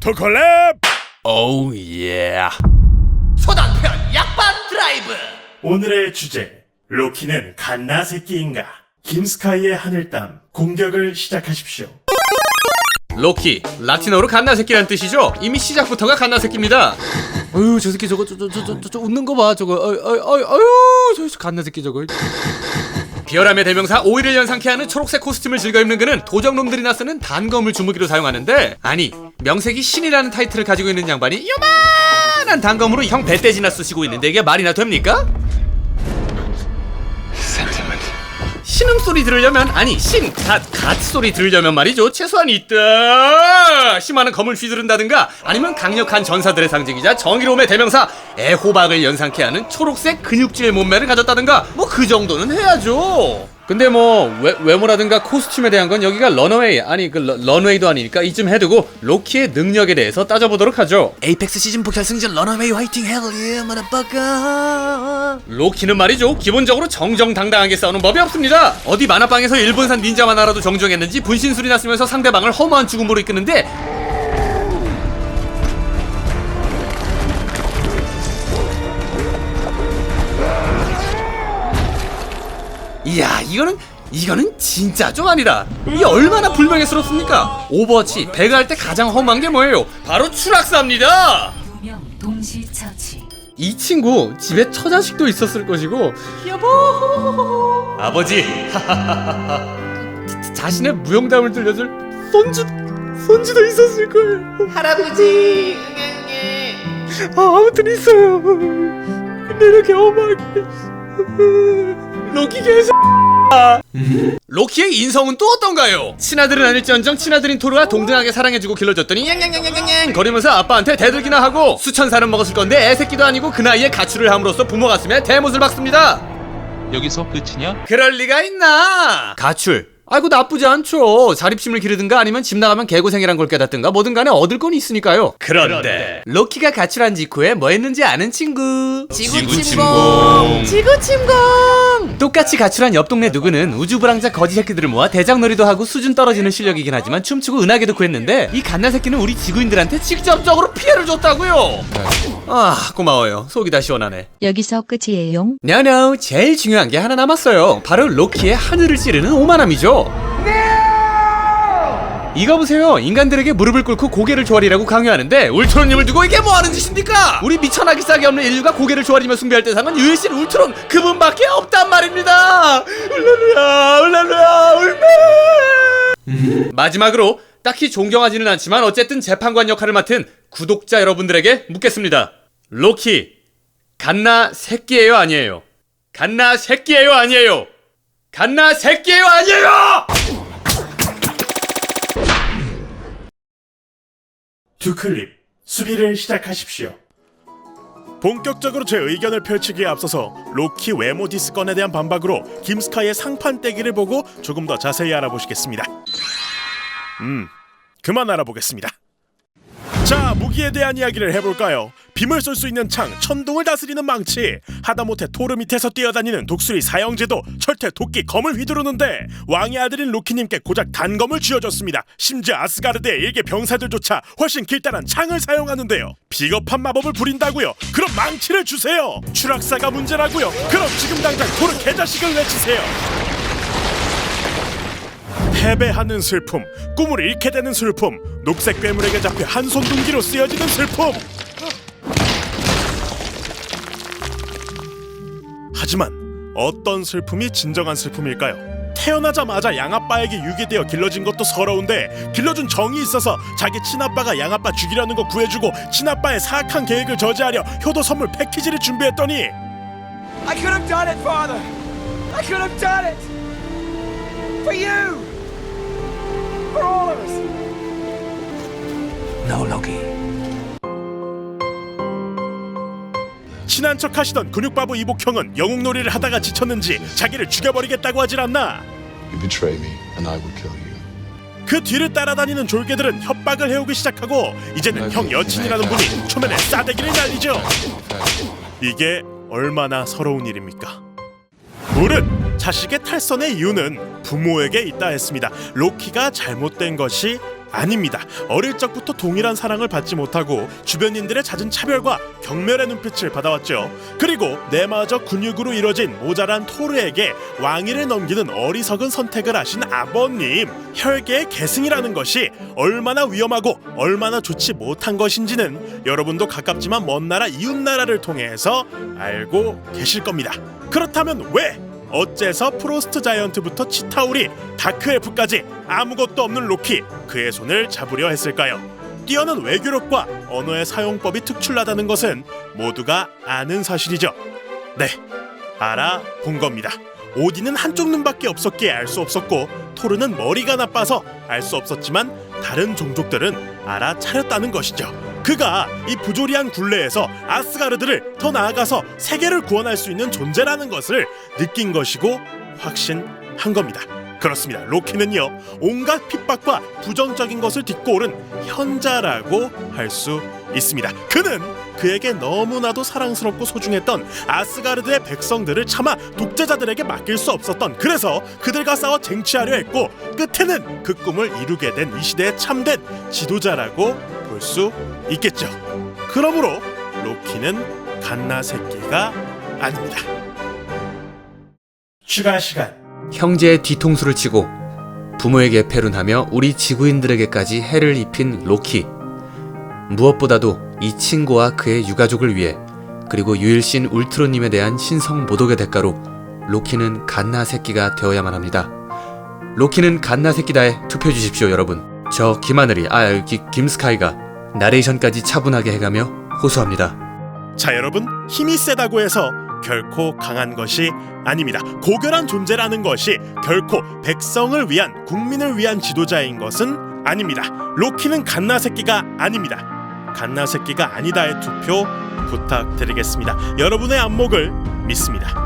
오토콜랩. 오우 예. 소단편 약반 드라이브. 오늘의 주제, 로키는 갓나 새끼인가? 김스카이의 하늘땀, 공격을 시작하십시오. 로키, 라틴어로 갓나 새끼란 뜻이죠? 이미 시작부터가 갓나 새끼입니다. 어휴, 저 새끼 저거 저 웃는 거 봐. 저거 어휴, 저 갓나 새끼 저거. 비열함의 대명사 오이를 연상케 하는 초록색 코스튬을 즐겨 입는 그는 도적놈들이나 쓰는 단검을 주무기로 사용하는데, 아니 명색이 신이라는 타이틀을 가지고 있는 양반이 요만한 단검으로 형 배떼지나 쓰시고 있는데 이게 말이나 됩니까? 신음소리 들으려면, 아니 갓 소리 들으려면 말이죠, 최소한 있다 심하는 검을 휘두른다든가, 아니면 강력한 전사들의 상징이자 정의로움의 대명사 애호박을 연상케 하는 초록색 근육질 몸매를 가졌다든가, 뭐 그 정도는 해야죠. 근데 뭐 외모라든가 코스튬에 대한 건 여기가 런어웨이, 아니 그 런웨이도 아니니까 이쯤 해두고 로키의 능력에 대해서 따져보도록 하죠. 에이펙스 시즌4 결승전 런어웨이 화이팅 헬 예 마다바카. 로키는 말이죠, 기본적으로 정정당당하게 싸우는 법이 없습니다. 어디 만화방에서 일본산 닌자 만화라도 정주행했는지 분신술이나 쓰면서 상대방을 허무한 죽음으로 이끄는데, 이야, 이거는 진짜 좀 아니다. 이게 얼마나 불명예스럽습니까? 오버워치 배가 할 때 가장 험한 게 뭐예요? 바로 추락사입니다. 동시 처치. 이 친구 집에 처자식도 있었을 것이고, 여보 아버지 자신의 무용담을 들려줄 손주도 있었을 거예요. 할아버지. 아무튼 있어요. 근데 이렇게 험하게 로키 개새. 로키의 인성은 또 어떤가요? 친아들은 아닐지언정 친아들인 토르와 동등하게 사랑해주고 길러줬더니 냥냥냥냥냥 거리면서 아빠한테 대들기나 하고, 수천 살은 먹었을 건데 애새끼도 아니고 그 나이에 가출을 함으로써 부모 가슴에 대못을 박습니다. 여기서 끝이냐? 그럴 리가 있나? 가출, 아이고 나쁘지 않죠. 자립심을 기르든가 아니면 집 나가면 개고생이란 걸 깨닫든가 뭐든 간에 얻을 건 있으니까요. 그런데 로키가 가출한 직후에 뭐 했는지 아는 친구? 지구침공. 똑같이 가출한 옆 동네 누구는 우주불황자 거지 새끼들을 모아 대장놀이도 하고 수준 떨어지는 실력이긴 하지만 춤추고 은하계도 구했는데, 이 갓나 새끼는 우리 지구인들한테 직접적으로 피해를 줬다고요. 아, 고마워요. 속이 다 시원하네. 여기서 끝이에요. No, 제일 중요한 게 하나 남았어요. 바로 로키의 하늘을 찌르는 오만함이죠. 이거 보세요. 인간들에게 무릎을 꿇고 고개를 조아리라고 강요하는데, 울트론님을 두고 이게 뭐하는 짓입니까? 우리 미천하기 싹이 없는 인류가 고개를 조아리며 숭배할 대상은 유일신 울트론 그분밖에 없단 말입니다. 울랄루야 울메. 마지막으로 딱히 존경하지는 않지만 어쨌든 재판관 역할을 맡은 구독자 여러분들에게 묻겠습니다. 로키 갓나 새끼예요 아니에요? 갓나 새끼예요 아니에요? 갓나 새끼예요 아니에요? 두 클립, 수비를 시작하십시오. 본격적으로 제 의견을 펼치기에 앞서서 로키 외모 디스건에 대한 반박으로 김스카이의 상판 떼기를 보고 조금 더 자세히 알아보시겠습니다. 그만 알아보겠습니다. 자, 무기에 대한 이야기를 해볼까요? 빔을 쏠 수 있는 창, 천둥을 다스리는 망치, 하다못해 토르 밑에서 뛰어다니는 독수리 사형제도 철퇴 도끼 검을 휘두르는데, 왕의 아들인 로키님께 고작 단검을 쥐어줬습니다. 심지어 아스가르드의 일개 병사들조차 훨씬 길다란 창을 사용하는데요. 비겁한 마법을 부린다고요? 그럼 망치를 주세요. 추락사가 문제라고요? 그럼 지금 당장 토르 개자식을 외치세요. 패배하는 슬픔, 꿈을 잃게 되는 슬픔, 녹색 괴물에게 잡혀 한손 둥기로 쓰여지는 슬픔. 하지만 어떤 슬픔이 진정한 슬픔일까요? 태어나자마자 양아빠에게 유기되어 길러진 것도 서러운데, 길러준 정이 있어서 자기 친아빠가 양아빠 죽이려는 거 구해주고 친아빠의 사악한 계획을 저지하려 효도 선물 패키지를 준비했더니, I could have done it, Father. I could have done it for you, for all of us. No, Loki. 친한 척 하시던 근육바보 이복형은 영웅놀이를 하다가 지쳤는지 자기를 죽여버리겠다고 하질 않나. You betray me, and I will kill you. 그 뒤를 따라다니는 졸개들은 협박을 해오기 시작하고, 이제는 형 여친이라는 분이 초면에 싸대기를 날리죠. 이게 얼마나 서러운 일입니까? 물은 자식의 탈선의 이유는 부모에게 있다 했습니다. 로키가 잘못된 것이 아닙니다. 어릴 적부터 동일한 사랑을 받지 못하고 주변인들의 잦은 차별과 경멸의 눈빛을 받아왔죠. 그리고 내마저 근육으로 이뤄진 모자란 토르에게 왕위를 넘기는 어리석은 선택을 하신 아버님. 혈계의 계승이라는 것이 얼마나 위험하고 얼마나 좋지 못한 것인지는 여러분도 가깝지만 먼 나라 이웃 나라를 통해서 알고 계실 겁니다. 그렇다면 왜? 어째서 프로스트 자이언트부터 치타우리, 다크엘프까지 아무것도 없는 로키, 그의 손을 잡으려 했을까요? 뛰어난 외교력과 언어의 사용법이 특출나다는 것은 모두가 아는 사실이죠. 네, 알아본 겁니다. 오딘은 한쪽 눈밖에 없었기에 알 수 없었고 토르는 머리가 나빠서 알 수 없었지만 다른 종족들은 알아차렸다는 것이죠. 그가 이 부조리한 굴레에서 아스가르드를 더 나아가서 세계를 구원할 수 있는 존재라는 것을 느낀 것이고 확신한 겁니다. 그렇습니다. 로키는요, 온갖 핍박과 부정적인 것을 딛고 오른 현자라고 할 수 있습니다. 그는 그에게 너무나도 사랑스럽고 소중했던 아스가르드의 백성들을 차마 독재자들에게 맡길 수 없었던, 그래서 그들과 싸워 쟁취하려 했고 끝에는 그 꿈을 이루게 된 이 시대의 참된 지도자라고 볼 수 있겠죠. 그러므로 로키는 갓나 새끼가 아닙니다. 추가 시간. 형제의 뒤통수를 치고 부모에게 패륜하며 우리 지구인들에게까지 해를 입힌 로키. 무엇보다도 이 친구와 그의 유가족을 위해, 그리고 유일신 울트로님에 대한 신성 모독의 대가로 로키는 갓나 새끼가 되어야만 합니다. 로키는 갓나 새끼다에 투표해주십시오, 여러분. 저 김하늘이, 김스카이가 나레이션까지 차분하게 해가며 호소합니다. 자, 여러분, 힘이 세다고 해서 결코 강한 것이 아닙니다. 고결한 존재라는 것이 결코 백성을 위한, 국민을 위한 지도자인 것은 아닙니다. 로키는 갓나 새끼가 아닙니다. 갓나 새끼가 아니다의 투표 부탁드리겠습니다. 여러분의 안목을 믿습니다.